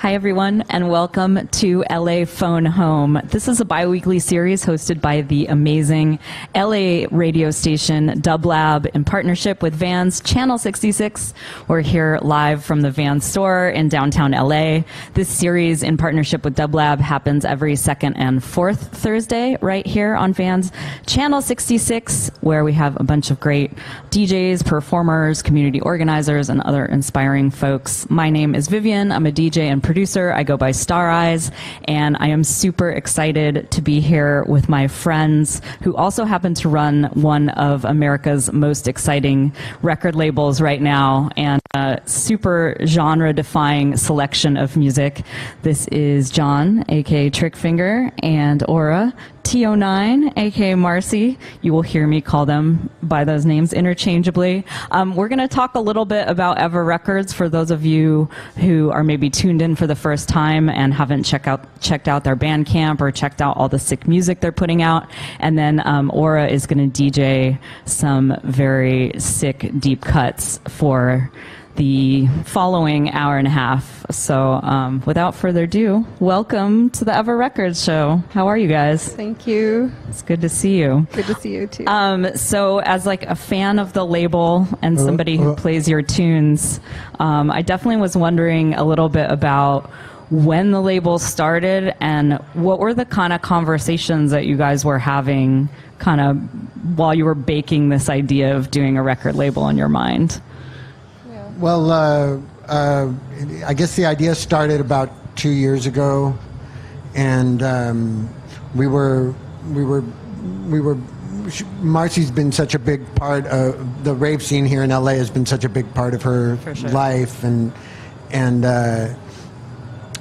Hi, everyone, and welcome to LA Phone Home. This is a bi-weekly series hosted by the amazing LA radio station Dub Lab in partnership with Vans Channel 66. We're here live from the Vans store in downtown LA. This series in partnership with Dub Lab happens every second and fourth Thursday right here on Vans Channel 66, where we have a bunch of great DJs, performers, community organizers, and other inspiring folks. My name is Vivian. I'm a DJ and producer. I go by Star Eyes, and I am super excited to be here with my friends who also happen to run one of America's most exciting record labels right now, and a super genre-defying selection of music. This is John, aka Trickfinger, and Aura T09, aka Marcy. You will hear me call them by those names interchangeably. We're going to talk a little bit about Ever Records for those of you who are maybe tuned in for the first time and haven't checked out their Bandcamp or checked out all the sick music they're putting out. And then Aura is going to DJ some very sick deep cuts for the following hour and a half. So without further ado, welcome to the Ever Records show. How are you guys? Thank you. It's good to see you. Good to see you too. So as like a fan of the label and somebody who plays your tunes, I definitely was wondering a little bit about when the label started and what were the kind of conversations that you guys were having kind of while you were baking this idea of doing a record label in your mind. Well, I guess the idea started about 2 years ago, and Marcy's been such a big part of the rave scene here in LA, has been such a big part of her life, and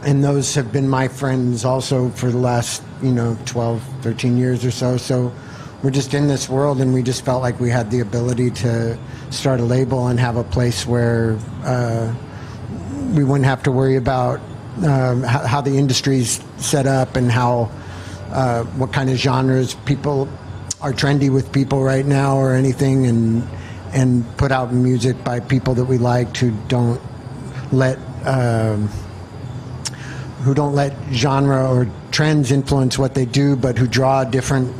those have been my friends also for the last 12, 13 years or so. So we're just in this world, and we just felt like we had the ability to start a label and have a place where we wouldn't have to worry about how the industry's set up and how what kind of genres people are trendy with people right now or anything, and put out music by people that we liked who don't let genre or trends influence what they do, but who draw different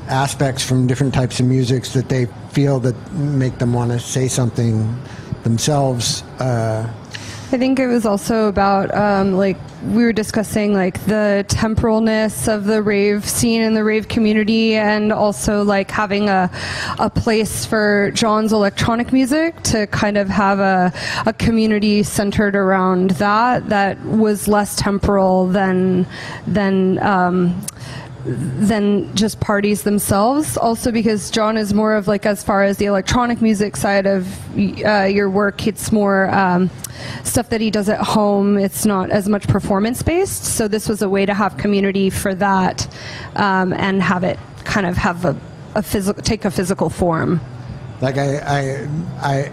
aspects from different types of music that they feel that make them want to say something themselves. I think it was also about like we were discussing like the temporalness of the rave scene and the rave community, and also like having a place for John's electronic music to kind of have a community centered around that was less temporal than just parties themselves. Also because John is more of like, as far as the electronic music side of your work, it's more stuff that he does at home. It's not as much performance based. So this was a way to have community for that, and have it kind of have take a physical form. Like I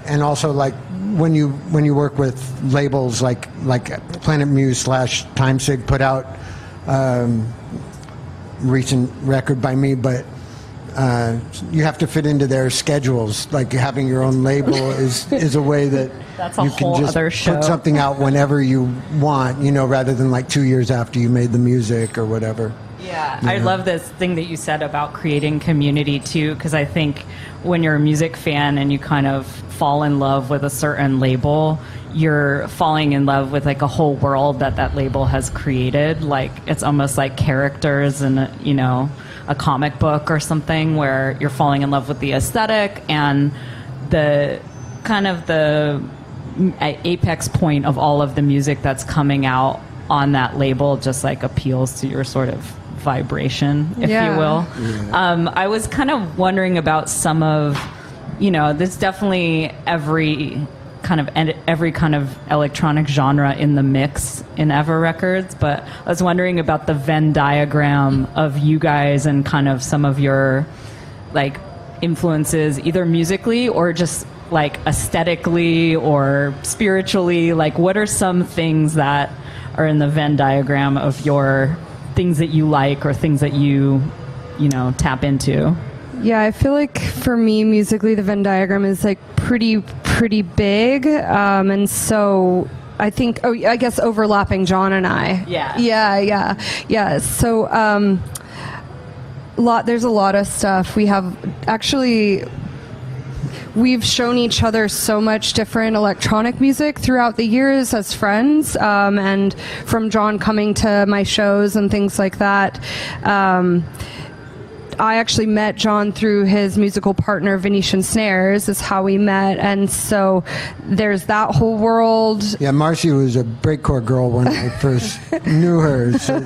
and also like when you work with labels like Planet Muse / Timesig put out recent record by me, but you have to fit into their schedules. Like having your own label is a way that you can just put something out whenever you want, rather than like 2 years after you made the music or whatever. Yeah, I love this thing that you said about creating community too, because I think when you're a music fan and you kind of fall in love with a certain label, you're falling in love with like a whole world that label has created. Like it's almost like characters in a comic book or something, where you're falling in love with the aesthetic, and the kind of the apex point of all of the music that's coming out on that label just like appeals to your sort of vibration, if you will. Yeah. I was kind of wondering about some of, there's definitely every kind of electronic genre in the mix in Ever Records, but I was wondering about the Venn diagram of you guys and kind of some of your like influences, either musically or just like aesthetically or spiritually. Like what are some things that are in the Venn diagram of your things that you like or things that you tap into? Yeah, I feel like for me, musically, the Venn diagram is like pretty big, and so I think, I guess overlapping John and I. Yeah. So there's a lot of stuff. We've shown each other so much different electronic music throughout the years as friends, and from John coming to my shows and things like that. I actually met John through his musical partner, Venetian Snares, is how we met. And so there's that whole world. Yeah, Marcy was a breakcore girl when I first knew her. So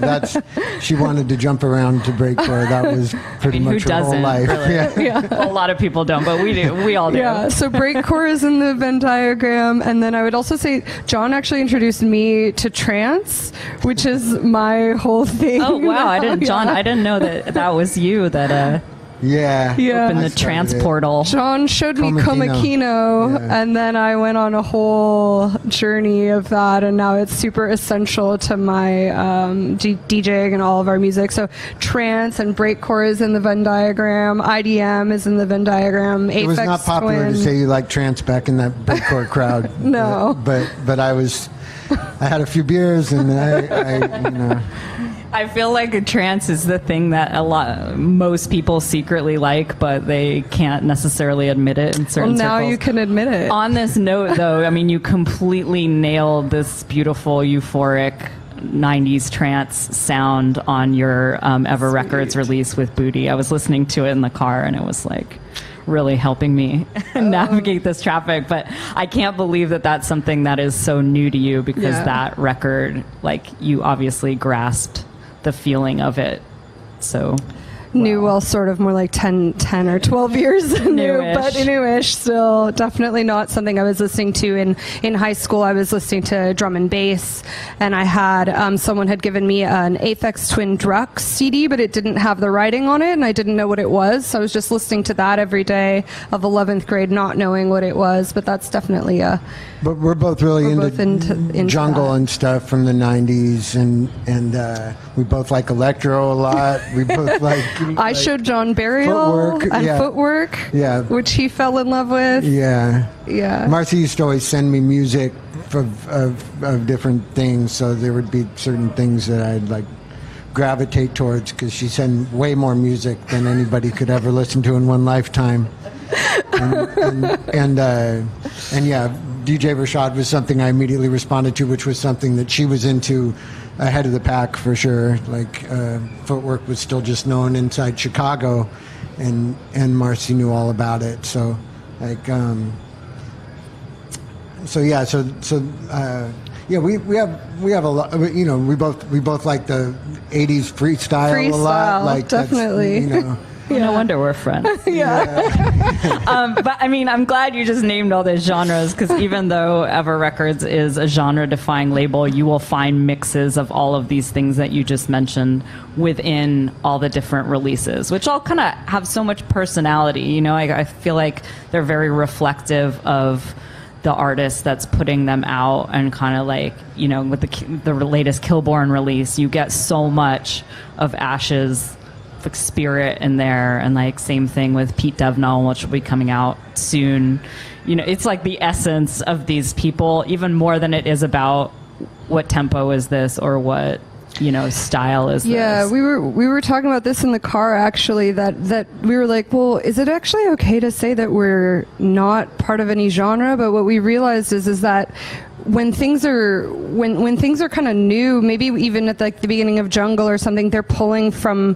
she wanted to jump around to breakcore. That was pretty much her whole life. Really? Yeah. A lot of people don't, but we do. We all do. Yeah, so breakcore is in the Venn diagram. And then I would also say John actually introduced me to trance, which is my whole thing. Oh, wow. I didn't know that was you that opened the trance portal. John showed me Komakino, and then I went on a whole journey of that, and now it's super essential to my DJing and all of our music. So trance and breakcore is in the Venn diagram. IDM is in the Venn diagram. It was not popular to say you like trance back in that breakcore crowd. No. But I had a few beers, and I I feel like trance is the thing that most people secretly like, but they can't necessarily admit it in certain circles. Well, now you can admit it. On this note, though, I mean, you completely nailed this beautiful, euphoric 90s trance sound on your Ever Records release with Booty. I was listening to it in the car, and it was like really helping me navigate this traffic. But I can't believe that that's something that is so new to you, because that record, like, you obviously grasped the feeling of it. So new, well, sort of more like 10 or 12 years new, but newish still. Definitely not something I was listening to in high school. I was listening to drum and bass, and I had someone had given me an Aphex Twin Drux CD, but it didn't have the writing on it, and I didn't know what it was, so I was just listening to that every day of 11th grade, not knowing what it was. But that's definitely But we're both really into jungle and stuff from the 90s, and we both like electro a lot. We both like I showed John Burial Footwork, which he fell in love with. Yeah. Marcy used to always send me music of different things, so there would be certain things that I'd like gravitate towards, because she sent way more music than anybody could ever listen to in one lifetime. And DJ Rashad was something I immediately responded to, which was something that she was into ahead of the pack for sure. Like Footwork was still just known inside Chicago, and Marcy knew all about it. So like we have a lot. You know, we both like the '80s freestyle a lot. Like definitely. No wonder we're friends. But I mean, I'm glad you just named all those genres, because even though Ever Records is a genre-defying label, you will find mixes of all of these things that you just mentioned within all the different releases, which all kind of have so much personality. You know, I feel like they're very reflective of the artist that's putting them out, and kind of like, you know, with the latest Killborn release, you get so much of Ash's spirit in there, and like same thing with Pete Devnall, which will be coming out soon. You know, it's like the essence of these people, even more than it is about what tempo is this or what, you know, style is this. Yeah, we were talking about this in the car, actually, that we were like, well, is it actually okay to say that we're not part of any genre? But what we realized is that when things are kind of new, maybe even at like the beginning of Jungle or something, they're pulling from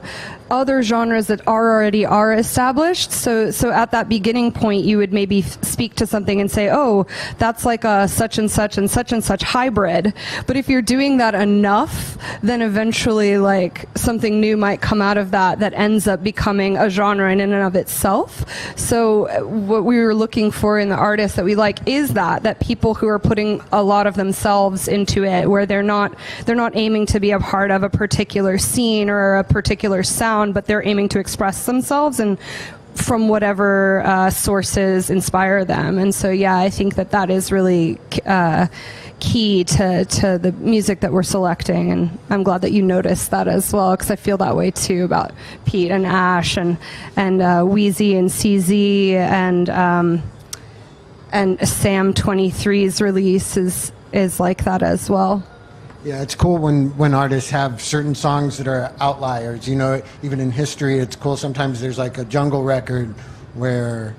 other genres that already are established. So at that beginning point, you would maybe speak to something and say, oh, that's like a such and such and such hybrid. But if you're doing that enough, then eventually like something new might come out of that ends up becoming a genre in and of itself. So what we were looking for in the artists that we like is that people who are putting a lot of themselves into it, where they're not aiming to be a part of a particular scene or a particular sound, but they're aiming to express themselves and from whatever sources inspire them. And so, yeah, I think that is really key to the music that we're selecting. And I'm glad that you noticed that as well, because I feel that way too about Pete and Ash and Wheezy and CZ and Sam 23's release is is like that as well. Yeah, it's cool when artists have certain songs that are outliers. You know, even in history, it's cool. Sometimes there's like a jungle record where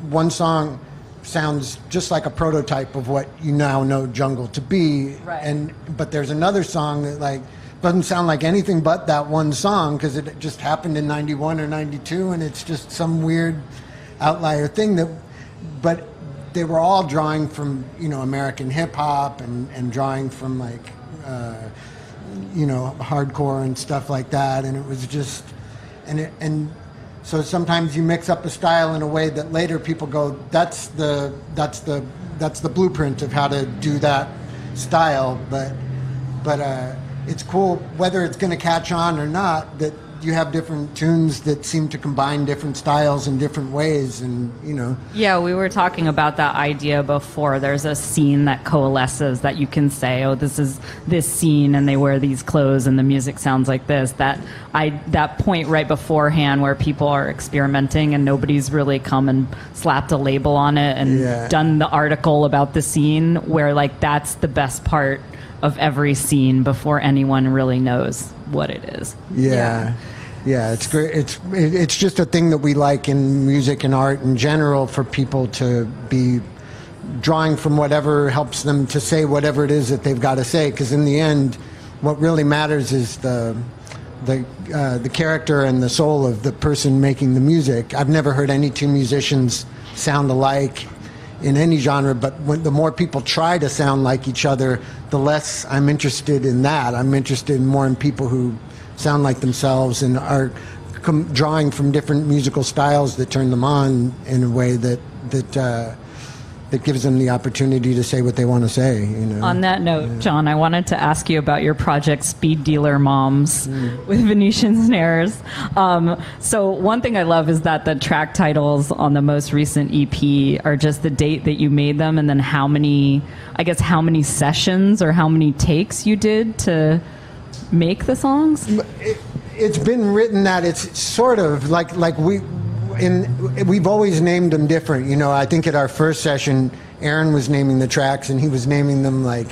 one song sounds just like a prototype of what you now know jungle to be, right. But there's another song that like doesn't sound like anything but that one song because it just happened in 91 or 92, and it's just some weird outlier thing but they were all drawing from, you know, American hip hop and drawing from like, you know, hardcore and stuff like that. And it was just, and so sometimes you mix up a style in a way that later people go, that's the blueprint of how to do that style. But it's cool whether it's going to catch on or not, that you have different tunes that seem to combine different styles in different ways, and you know. Yeah, we were talking about that idea before. There's a scene that coalesces that you can say, oh, this is this scene, and they wear these clothes, and the music sounds like this. That point right beforehand where people are experimenting and nobody's really come and slapped a label on it and done the article about the scene, where like that's the best part of every scene before anyone really knows what it is. Yeah, it's great. It's just a thing that we like in music and art in general, for people to be drawing from whatever helps them to say whatever it is that they've got to say. Because in the end, what really matters is the character and the soul of the person making the music. I've never heard any two musicians sound alike in any genre, but the more people try to sound like each other, the less I'm interested in that. I'm interested more in people who sound like themselves and are drawing from different musical styles that turn them on in a way that gives them the opportunity to say what they want to say. You know. On that note, John, I wanted to ask you about your project Speed Dealer Moms with Venetian Snares. So one thing I love is that the track titles on the most recent EP are just the date that you made them, and then how many sessions or how many takes you did to make the songs. It's been written that it's sort of like we've always named them different. You know, I think at our first session, Aaron was naming the tracks, and he was naming them like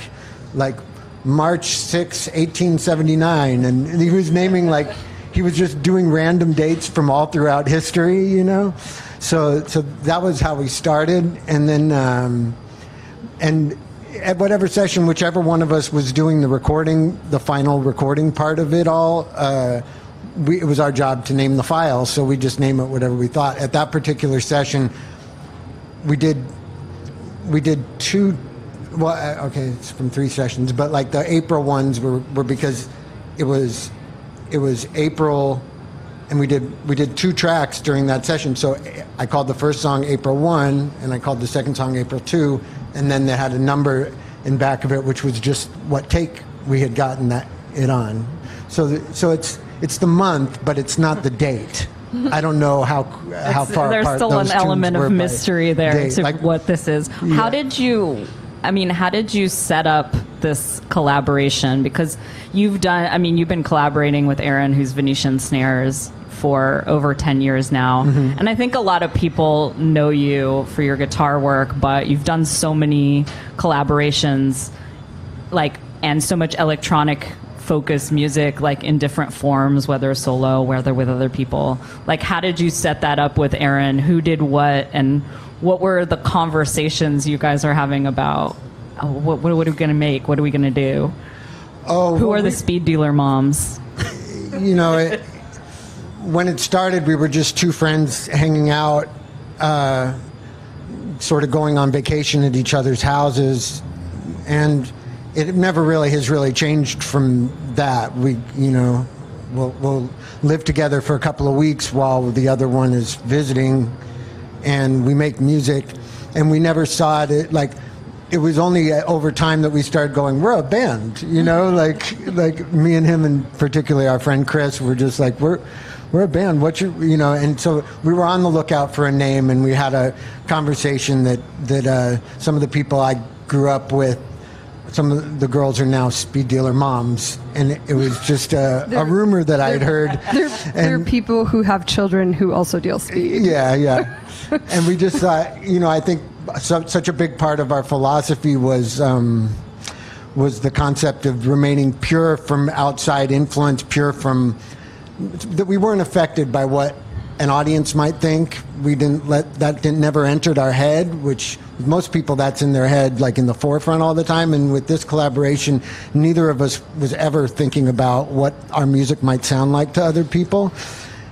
March 6, 1879, and he was naming like he was just doing random dates from all throughout history. You know, so that was how we started, and then and at whatever session, whichever one of us was doing the final recording part of it all, it was our job to name the file, so we just name it whatever we thought. At that particular session, we did two, it's from 3 sessions, but like the April ones were because it was April, and we did 2 tracks during that session. So I called the first song April 1, and I called the second song April 2, and then they had a number in back of it, which was just what take we had gotten it on. So it's the month, but it's not the date. I don't know how far there's apart still those an element tunes of were mystery there date. to what this is. Yeah. How did you set up this collaboration? Because you've been collaborating with Aaron, who's Venetian Snares, for over 10 years now. Mm-hmm. And I think a lot of people know you for your guitar work, but you've done so many collaborations, and so much electronic focused music, in different forms, whether solo, whether with other people. How did you set that up with Aaron? Who did what, and what were the conversations you guys are having about what are we going to make? What are we going to do? Who are the Speed Dealer Moms? You know, when it started, we were just 2 friends hanging out, sort of going on vacation at each other's houses, and it never really has changed from that. We'll live together for a couple of weeks while the other one is visiting, and we make music, and we never saw it it was only over time that we started going, we're a band, you know, like me and him, and particularly our friend Chris, were just like, we're a band. And so we were on the lookout for a name, and we had a conversation that some of the people I grew up with, some of the girls are now Speed Dealer Moms, and it was just a rumor that I had heard. There are people who have children who also deal speed. Yeah. And we just thought, I think such a big part of our philosophy was the concept of remaining pure from outside influence, pure from that we weren't affected by what an audience might think. We didn't let that never entered our head, which with most people that's in their head, like in the forefront all the time. And with this collaboration, neither of us was ever thinking about what our music might sound like to other people.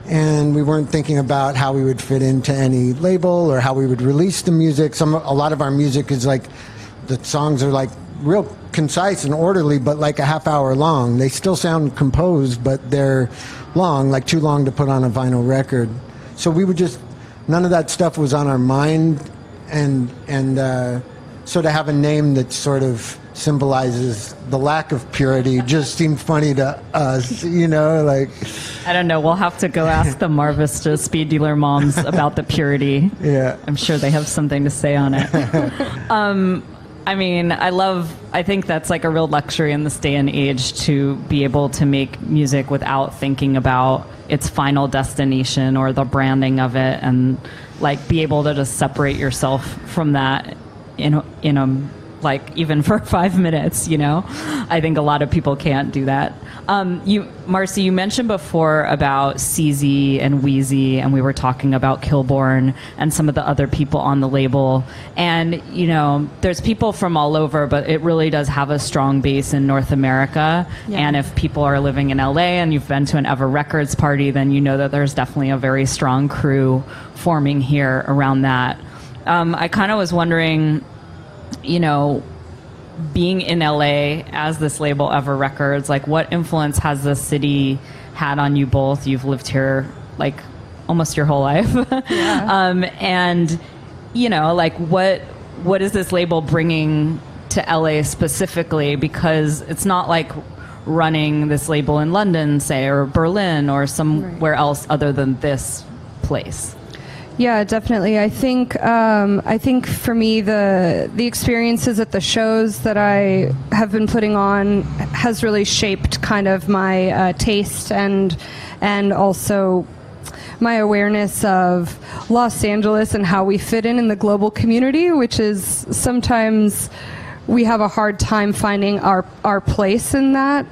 And we weren't thinking about how we would fit into any label or how we would release the music. A lot of our music is like, the songs are like real concise and orderly, but like a half hour long. They still sound composed, but they're long, like too long to put on a vinyl record. So we would just, none of that stuff was on our mind, and so to have a name that sort of symbolizes the lack of purity just seemed funny to us, like. I don't know. We'll have to go ask the Mar Vista speed dealer moms about the purity. Yeah. I'm sure they have something to say on it. I mean, I think that's like a real luxury in this day and age to be able to make music without thinking about its final destination or the branding of it, and like be able to just separate yourself from that in a like even for 5 minutes, I think a lot of people can't do that. Marcy, you mentioned before about CZ and Wheezy, and we were talking about Kilborn and some of the other people on the label. And, there's people from all over, but it really does have a strong base in North America. Yeah. And if people are living in LA and you've been to an Ever Records party, then you know that there's definitely a very strong crew forming here around that. I kind of was wondering, being in LA as this label Ever Records, like what influence has the city had on you both? You've lived here like almost your whole life. Yeah. And like what is this label bringing to LA specifically? Because it's not like running this label in London, say, or Berlin or somewhere else other than this place. Yeah, definitely. I think for me the experiences at the shows that I have been putting on has really shaped kind of my taste and also my awareness of Los Angeles and how we fit in the global community, which is sometimes we have a hard time finding our place in that.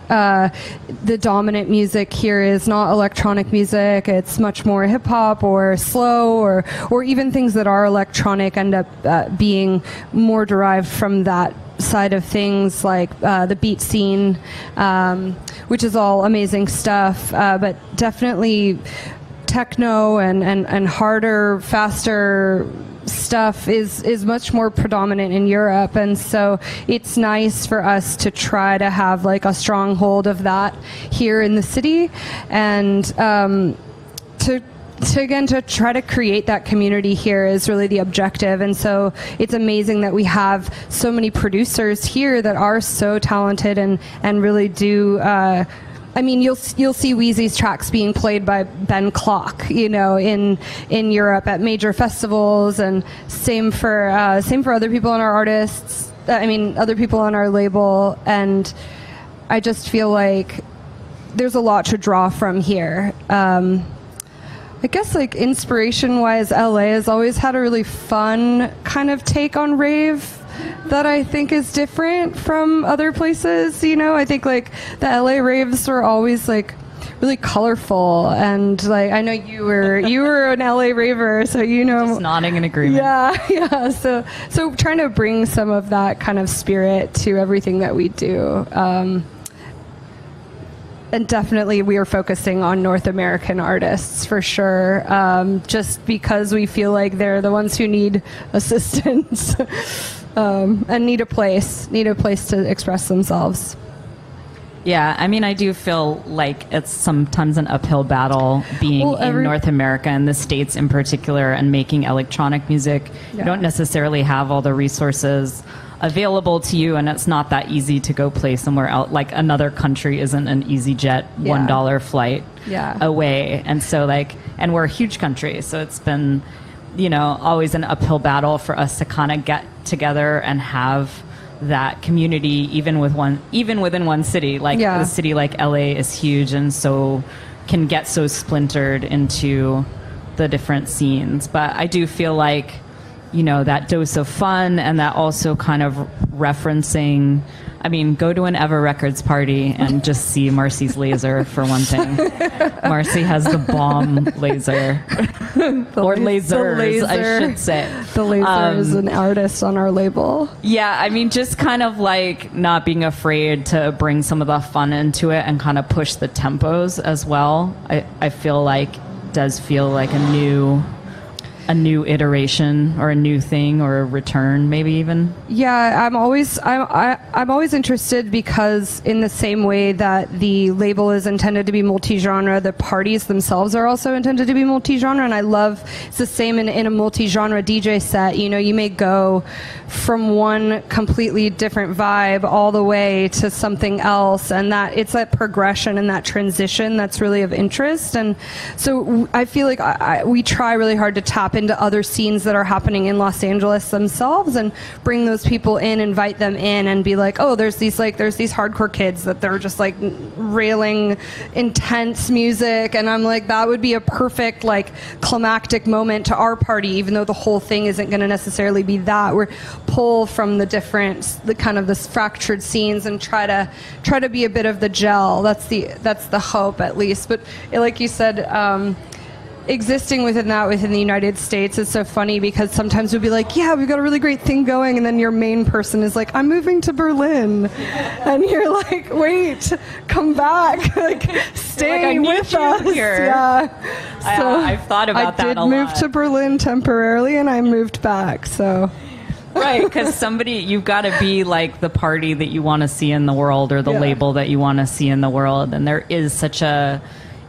The dominant music here is not electronic music. It's much more hip hop or slow or even things that are electronic end up being more derived from that side of things, like the beat scene, which is all amazing stuff, but definitely techno and harder, faster stuff is much more predominant in Europe, and so it's nice for us to try to have like a stronghold of that here in the city, and to try to create that community here is really the objective. And so it's amazing that we have so many producers here that are so talented and really do. I mean, you'll see Wheezy's tracks being played by Ben Klock, in Europe at major festivals, and same for other people on our artists. Other people on our label, and I just feel like there's a lot to draw from here. I guess like inspiration-wise, LA has always had a really fun kind of take on rave that I think is different from other places. I think like the LA raves were always like really colorful, and like I know you were an LA raver, so just nodding in agreement. Yeah. So trying to bring some of that kind of spirit to everything that we do. And definitely we are focusing on North American artists for sure, just because we feel like they're the ones who need assistance. And need a place to express themselves. Yeah, I do feel like it's sometimes an uphill battle being in North America and the States in particular and making electronic music. Yeah. You don't necessarily have all the resources available to you, and it's not that easy to go play somewhere else. Like another country isn't an EasyJet $1 flight away. And so and we're a huge country, so it's been always an uphill battle for us to kind of get together and have that community even within one city. A city like LA is huge, and so can get so splintered into the different scenes. But I do feel like that dose of fun, and that also kind of referencing, I mean, go to an Ever Records party and just see Marcy's laser for one thing. Marcy has the bomb laser. Or lasers, I should say. The laser is an artist on our label. Yeah, I mean, just kind of like not being afraid to bring some of the fun into it and kind of push the tempos as well. I feel like does feel like a new iteration or a new thing or a return, maybe even. Yeah, I'm always interested, because in the same way that the label is intended to be multi-genre, the parties themselves are also intended to be multi-genre, and I love it's the same in a multi-genre DJ set. You may go from one completely different vibe all the way to something else, and that it's that progression and that transition that's really of interest. And so I feel like we try really hard to tap into other scenes that are happening in Los Angeles themselves and bring those people in, invite them in, and be like, oh, there's these hardcore kids that they're just like railing intense music, and I'm like, that would be a perfect like climactic moment to our party, even though the whole thing isn't going to necessarily be that. We're pull from the kind of this fractured scenes and try to be a bit of the gel. That's the hope, at least. But like you said, existing within the United States is so funny, because sometimes we'll be like, yeah, we've got a really great thing going, and then your main person is like, I'm moving to Berlin, and you're like, wait, come back, like stay like, with us here. Yeah, so I've thought about that a lot. I did move to Berlin temporarily, and I moved back, so right, because you've got to be like the party that you want to see in the world, or the label that you want to see in the world, and there is such a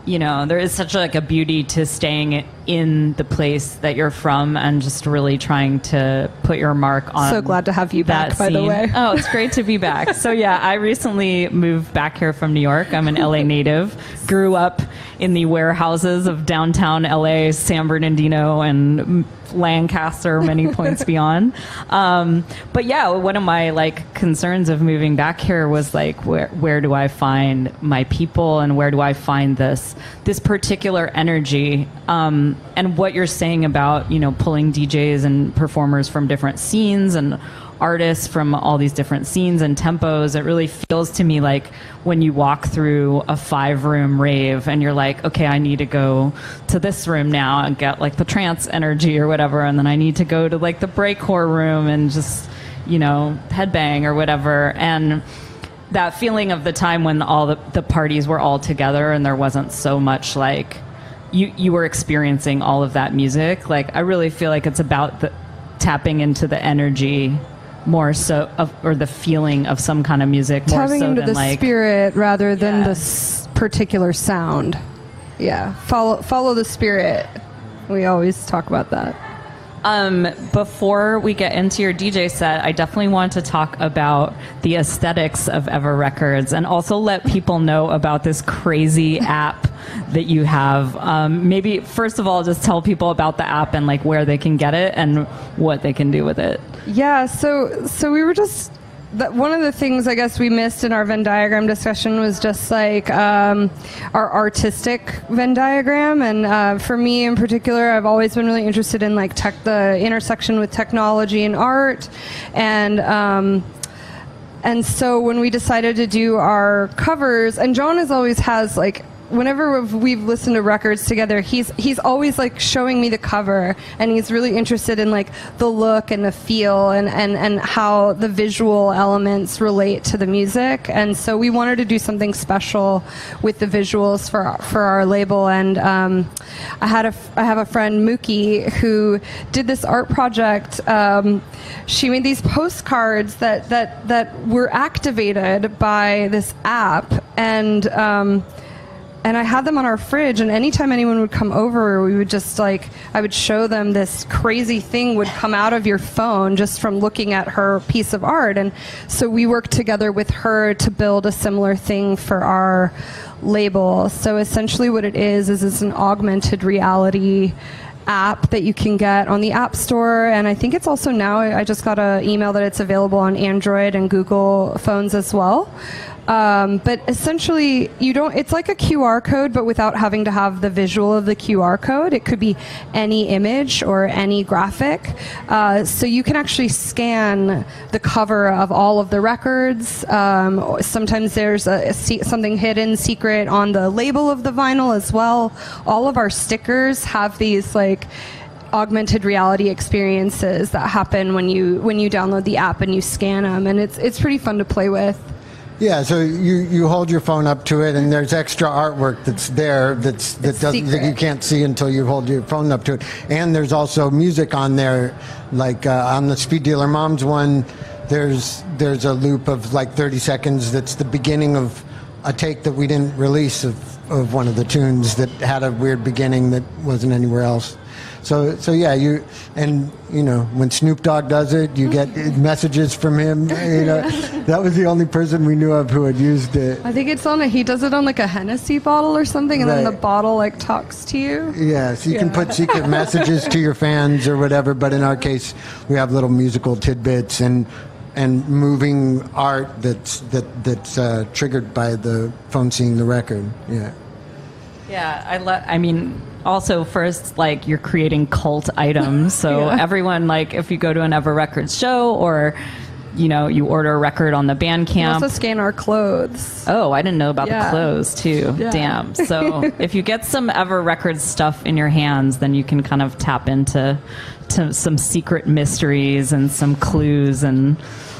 like a beauty to staying in the place that you're from and just really trying to put your mark on. So glad to have you back, by the way. Oh, it's great to be back. So yeah, I recently moved back here from New York. I'm an LA native. Grew up in the warehouses of downtown LA, San Bernardino, and Lancaster, many points beyond. But yeah, one of my like concerns of moving back here was like, where do I find my people, and where do I find this particular energy? And what you're saying about, pulling DJs and performers from different scenes and artists from all these different scenes and tempos, it really feels to me like when you walk through a 5-room rave and you're like, okay, I need to go to this room now and get like the trance energy or whatever, and then I need to go to like the breakcore room and just, headbang or whatever. And that feeling of the time when all the parties were all together and there wasn't so much like you were experiencing all of that music. Like, I really feel like it's about tapping into the energy more so or the feeling of some kind of music, more tapping so into than the spirit rather than the particular sound. Yeah, follow the spirit. We always talk about that. Before we get into your DJ set, I definitely want to talk about the aesthetics of Ever Records, and also let people know about this crazy app that you have. Maybe first of all, just tell people about the app and like where they can get it and what they can do with it. Yeah, so we were just one of the things I guess we missed in our Venn diagram discussion was just like our artistic Venn diagram. And for me in particular, I've always been really interested in like the intersection with technology and art. And so when we decided to do our covers, and John always has like, whenever we've listened to records together, he's always like showing me the cover, and he's really interested in like the look and the feel and how the visual elements relate to the music. And so we wanted to do something special with the visuals for our label. And I have a friend, Mookie, who did this art project. She made these postcards that were activated by this app, and I had them on our fridge, and anytime anyone would come over, we would just I would show them this crazy thing would come out of your phone just from looking at her piece of art. And so we worked together with her to build a similar thing for our label. So essentially what it is it's an augmented reality app that you can get on the App Store, and I think it's also now, I just got an email that it's available on Android and Google phones as well. But essentially, it's like a QR code, but without having to have the visual of the QR code. It could be any image or any graphic. So you can actually scan the cover of all of the records. Sometimes there's something hidden secret on the label of the vinyl as well. All of our stickers have these like augmented reality experiences that happen when you download the app and you scan them, and it's pretty fun to play with. Yeah, so you hold your phone up to it, and there's extra artwork that's there that you can't see until you hold your phone up to it. And there's also music on there, like on the Speed Dealer Moms one. There's a loop of like 30 seconds that's the beginning of a take that we didn't release of one of the tunes that had a weird beginning that wasn't anywhere else. So yeah, when Snoop Dogg does it, you get messages from him. That was the only person we knew of who had used it. I think he does it on like a Hennessy bottle or something, and then the bottle like talks to you. Yeah, so you can put secret messages to your fans or whatever. But in our case, we have little musical tidbits and moving art that's triggered by the phone seeing the record. Yeah. Yeah, also first, like, you're creating cult items. So everyone, like, if you go to an Ever Records show or, you order a record on the Bandcamp. We also scan our clothes. Oh, I didn't know about the clothes too. Yeah. Damn. So if you get some Ever Records stuff in your hands, then you can kind of tap into some secret mysteries and some clues and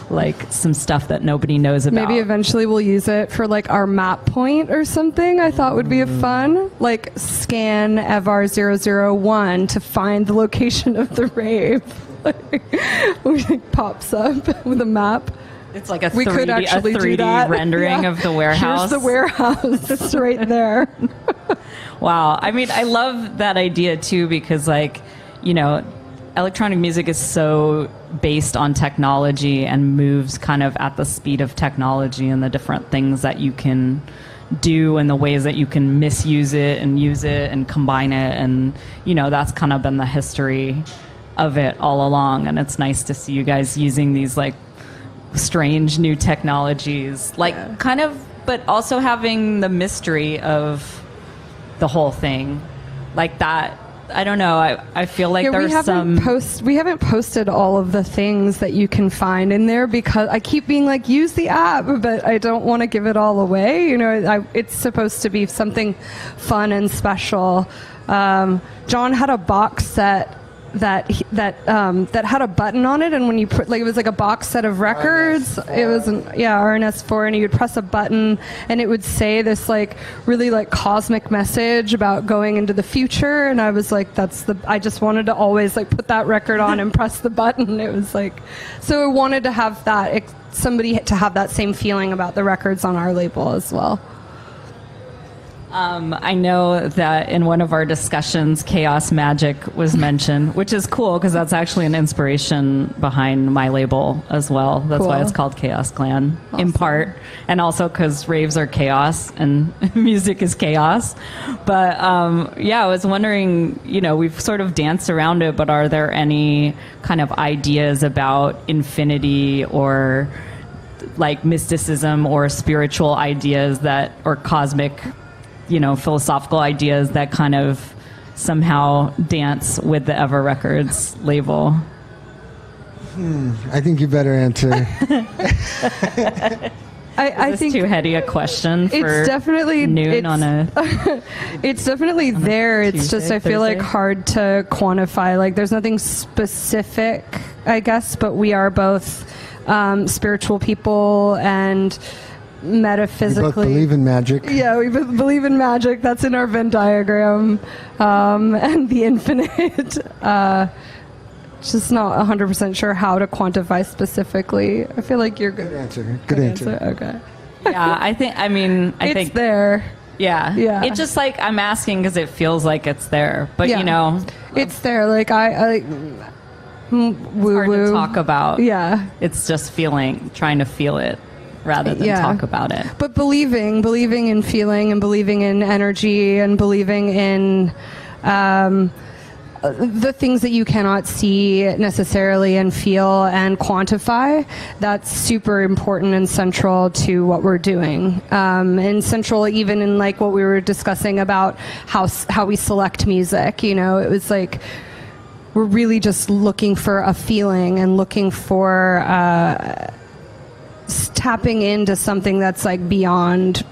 like some stuff that nobody knows about. Maybe eventually we'll use it for like our map point or something. I thought would be a fun, like, scan EVAR001 to find the location of the rave. It pops up with a map. It's like a 3D rendering of the warehouse. Here's the warehouse. It's right there. Wow. I love that idea too, because electronic music is so based on technology and moves kind of at the speed of technology and the different things that you can do and the ways that you can misuse it and use it and combine it. And, that's kind of been the history of it all along. And it's nice to see you guys using these like strange new technologies, but also having the mystery of the whole thing like that. I don't know. I feel like we haven't posted all of the things that you can find in there because I keep being like, use the app, but I don't want to give it all away. It's supposed to be something fun and special. John had a box set that had a button on it, and when you put, like, it was like a box set of records. It was RNS4, and you would press a button and it would say this like really like cosmic message about going into the future, and I was like, I just wanted to always like put that record on and press the button. It was like, so I wanted to have that somebody to have that same feeling about the records on our label as well. I know that in one of our discussions, Chaos Magic was mentioned, which is cool because that's actually an inspiration behind my label as well. That's why it's called Chaos Clan, in part, and also because raves are chaos and music is chaos. But I was wondering, we've sort of danced around it, but are there any kind of ideas about infinity or like mysticism or spiritual ideas or cosmic, philosophical ideas that kind of somehow dance with the Ever Records label? I think you better answer. I think too heady a question for it's definitely noon on a. It's definitely there. It's Tuesday, just I feel Thursday. like hard to quantify. Like there's nothing specific, I guess, but we are both spiritual people and metaphysically. We both believe in magic. Yeah, we both believe in magic. That's in our Venn diagram, and the infinite. Just not 100% sure how to quantify specifically. I feel like you're good. Good answer. Okay. Yeah, I think it's there. Yeah. Yeah. It's just like I'm asking because it feels like it's there, but it's there. Like I it's hard to talk about. Yeah. It's just trying to feel it rather than talk about it. But believing in feeling and believing in energy and believing in the things that you cannot see necessarily and feel and quantify, that's super important and central to what we're doing. And central even in like what we were discussing about how we select music. You know, it was like we're really just looking for a feeling and looking for tapping into something that's like beyond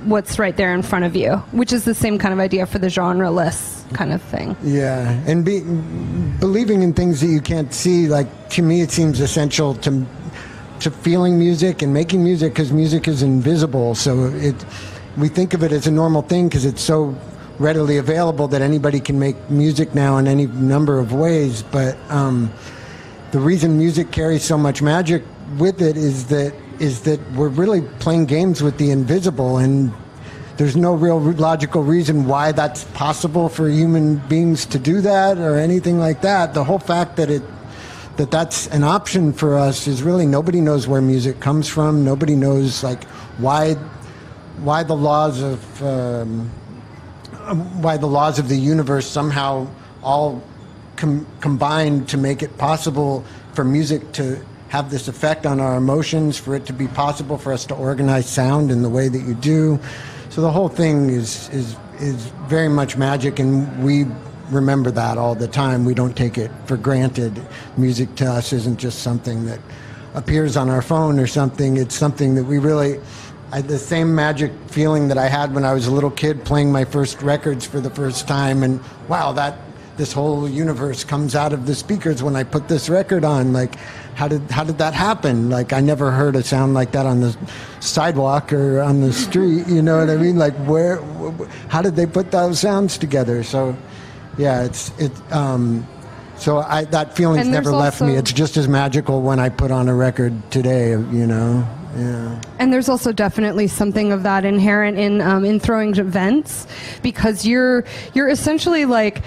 what's right there in front of you, which is the same kind of idea for the genre-less kind of thing. Yeah, and believing in things that you can't see, like, to me it seems essential to feeling music and making music, because music is invisible. So we think of it as a normal thing because it's so readily available that anybody can make music now in any number of ways. But the reason music carries so much magic with it is that we're really playing games with the invisible, and there's no real logical reason why that's possible for human beings to do that or anything like that. The whole fact that that's an option for us is really, nobody knows where music comes from. Nobody knows like why the laws of the universe somehow all combined to make it possible for music to have this effect on our emotions, for it to be possible for us to organize sound in the way that you do. So the whole thing is very much magic, and we remember that all the time. We don't take it for granted. Music to us isn't just something that appears on our phone or something. It's something that we really, the same magic feeling that I had when I was a little kid playing my first records for the first time, and wow, this whole universe comes out of the speakers when I put this record on. Like, how did that happen? Like, I never heard a sound like that on the sidewalk or on the street. You know what I mean? Like, how did they put those sounds together? So, yeah, that feeling's never left me. It's just as magical when I put on a record today. You know. Yeah. And there's also definitely something of that inherent in throwing events, because you're essentially like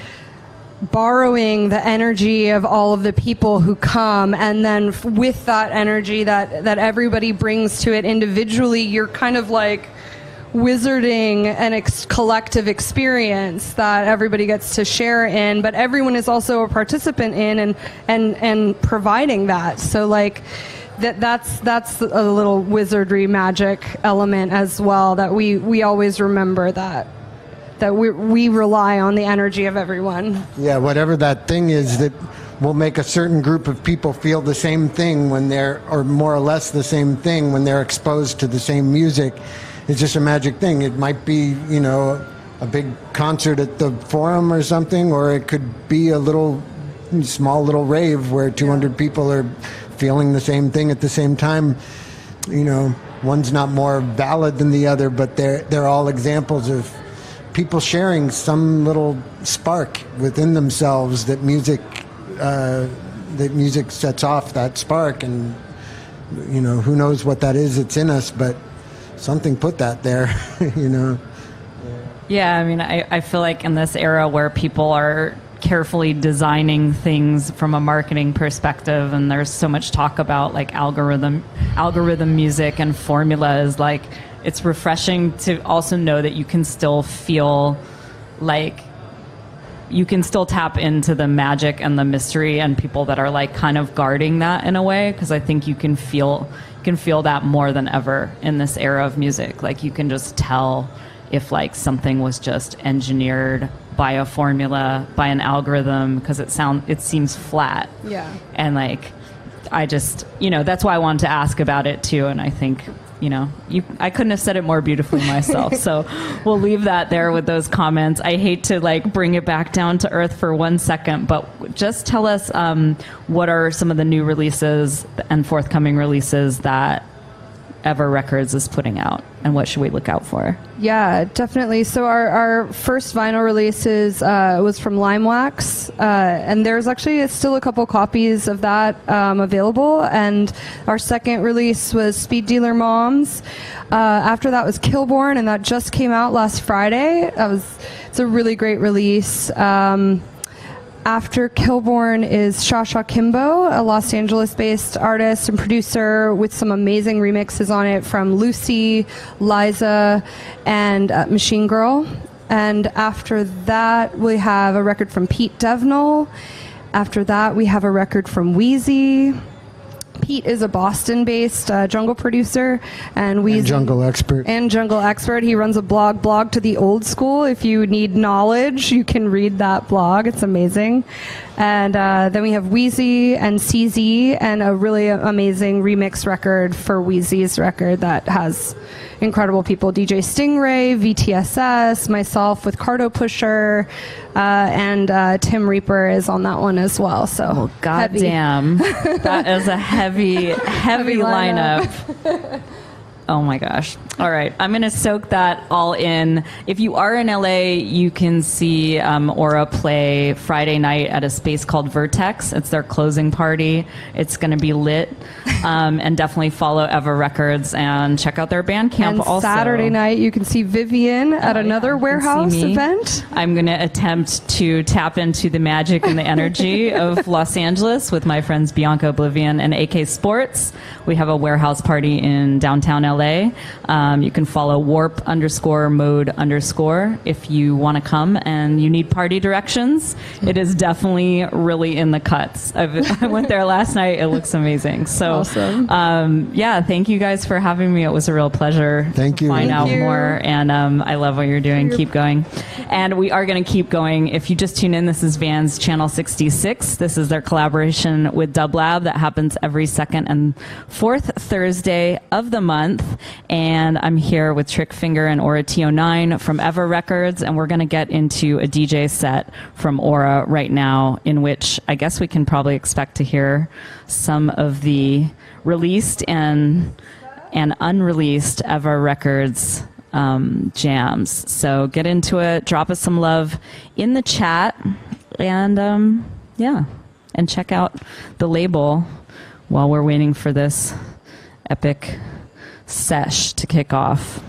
borrowing the energy of all of the people who come, and then with that energy that everybody brings to it individually, you're kind of like wizarding an collective experience that everybody gets to share in, but everyone is also a participant in and providing that. So like that's a little wizardry magic element as well, that we always remember that we rely on the energy of everyone. Yeah, whatever that thing is that will make a certain group of people feel the same thing or more or less the same thing when they're exposed to the same music. It's just a magic thing. It might be, you know, a big concert at the Forum or something, or it could be a small little rave where 200 people are feeling the same thing at the same time. You know, one's not more valid than the other, but they're all examples of people sharing some little spark within themselves that music sets off that spark. And you know, who knows what that is that's in us, but something put that there. You know. Yeah, I mean, I feel like in this era where people are carefully designing things from a marketing perspective, and there's so much talk about like algorithm music and formulas, like it's refreshing to also know that you can still feel like you can still tap into the magic and the mystery, and people that are like kind of guarding that in a way, because I think you can feel that more than ever in this era of music. Like you can just tell if like something was just engineered by a formula, by an algorithm, because it seems flat. Yeah. And like I just, you know, that's why I wanted to ask about it too. And I think, you know, I couldn't have said it more beautifully myself. So we'll leave that there with those comments. I hate to like bring it back down to earth for 1 second, but just tell us what are some of the new releases and forthcoming releases that Ever Records is putting out, and what should we look out for? Yeah, definitely. So our first vinyl release was from Lime Wax, and there's actually still a couple copies of that available. And our second release was Speed Dealer Moms. After that was Killborn, and that just came out last Friday. It's a really great release. After Killborn is Shasha Kimbo, a Los Angeles-based artist and producer with some amazing remixes on it from Lucy, Liza, and Machine Girl. And after that, we have a record from Pete Devnall. After that, we have a record from Wheezy. Pete is a Boston-based jungle producer and Wheezy, jungle expert. And jungle expert. He runs a blog to the old school. If you need knowledge, you can read that blog. It's amazing. And then we have Wheezy and CZ and a really amazing remix record for Wheezy's record that has incredible people. DJ Stingray, VTSS, myself with Cardo Pusher, and Tim Reaper is on that one as well. So, oh, goddamn. That is a heavy lineup. Oh my gosh. All right. I'm going to soak that all in. If you are in LA, you can see Aura play Friday night at a space called Vertex. It's their closing party. It's going to be lit. And definitely follow Eva Records and check out their Bandcamp and also. Saturday night, you can see Vivian at another warehouse event. I'm going to attempt to tap into the magic and the energy of Los Angeles with my friends Bianca Oblivion and AK Sports. We have a warehouse party in downtown LA. You can follow warp_mode_ if you want to come and you need party directions. It is definitely really in the cuts. I went there last night. It looks amazing. So, awesome. Yeah, thank you guys for having me. It was a real pleasure Thank you. to find Thank out you. more. And I love what you're doing. Keep going. And we are going to keep going. If you just tune in, this is Vans Channel 66. This is their collaboration with Dub Lab that happens every second and fourth Thursday of the month. And I'm here with Trick Finger and Aura T09 from Eva Records, and we're going to get into a DJ set from Aura right now, in which I guess we can probably expect to hear some of the released and unreleased Eva Records jams. So get into it, drop us some love in the chat, and and check out the label while we're waiting for this epic sesh to kick off.